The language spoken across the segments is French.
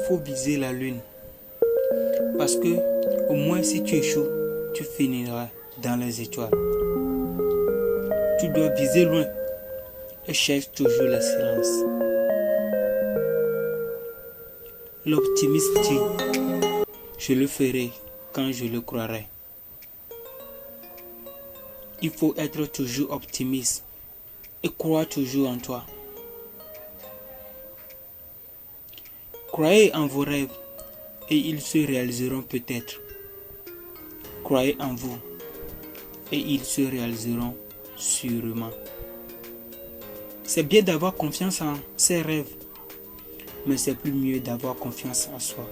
faut viser la lune. Parce que, au moins si tu échoues, tu finiras dans les étoiles. Tu dois viser loin et cherche toujours l'excellence. L'optimiste dit, je le ferai quand je le croirai. Il faut être toujours optimiste et croire toujours en toi. Croyez en vos rêves et ils se réaliseront peut-être. Croyez en vous et ils se réaliseront sûrement. C'est bien d'avoir confiance en ses rêves, mais c'est plus mieux d'avoir confiance en soi.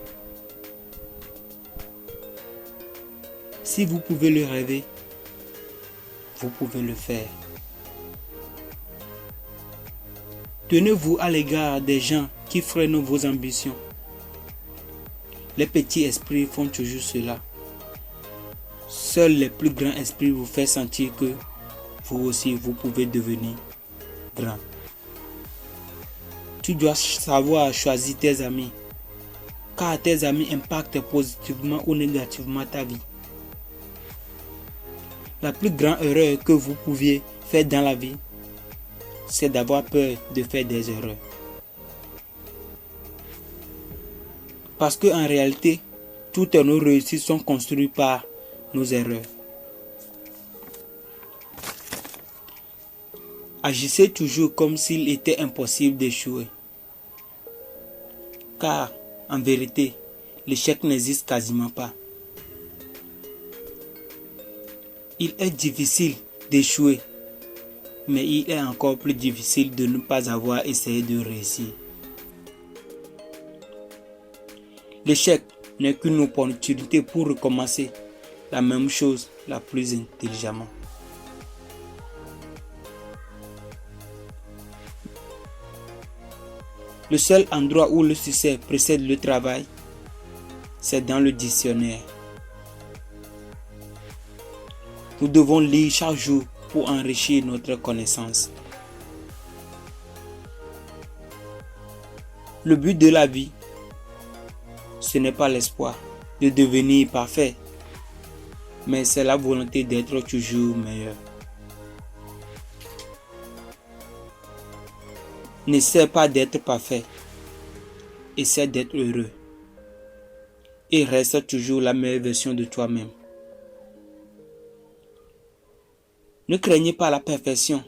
Si vous pouvez le rêver, vous pouvez le faire. Tenez-vous à l'égard des gens qui freinent vos ambitions. Les petits esprits font toujours cela. Seuls les plus grands esprits vous font sentir que vous aussi vous pouvez devenir grand. Tu dois savoir choisir tes amis, car tes amis impactent positivement ou négativement ta vie. La plus grande erreur que vous pouviez faire dans la vie, c'est d'avoir peur de faire des erreurs. Parce qu'en réalité, toutes nos réussites sont construites par nos erreurs. Agissez toujours comme s'il était impossible d'échouer. Car, en vérité, l'échec n'existe quasiment pas. Il est difficile d'échouer, mais il est encore plus difficile de ne pas avoir essayé de réussir. L'échec n'est qu'une opportunité pour recommencer la même chose la plus intelligemment. Le seul endroit où le succès précède le travail, c'est dans le dictionnaire. Nous devons lire chaque jour pour enrichir notre connaissance. Le but de la vie, ce n'est pas l'espoir de devenir parfait, mais c'est la volonté d'être toujours meilleur. N'essaie pas d'être parfait, essaie d'être heureux et reste toujours la meilleure version de toi-même. Ne craignez pas la perfection,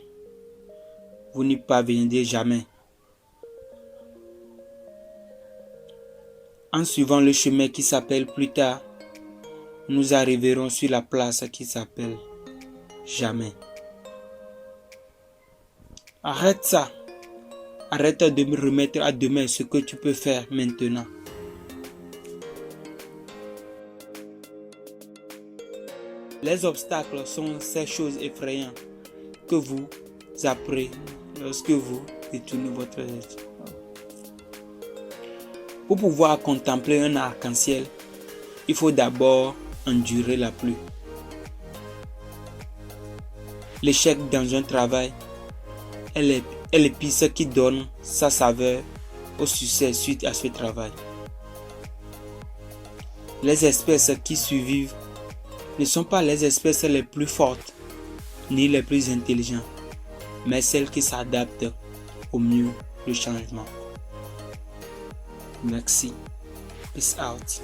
vous n'y parviendrez jamais. En suivant le chemin qui s'appelle plus tard, nous arriverons sur la place qui s'appelle jamais. Arrête ça. Arrête de me remettre à demain ce que tu peux faire maintenant. Les obstacles sont ces choses effrayantes que vous apprenez lorsque vous détournez votre tête. Pour pouvoir contempler un arc-en-ciel, il faut d'abord endurer la pluie. L'échec dans un travail est l'épice qui donne sa saveur au succès suite à ce travail. Les espèces qui survivent ne sont pas les espèces les plus fortes ni les plus intelligentes, mais celles qui s'adaptent au mieux au changement. Merci. Peace out.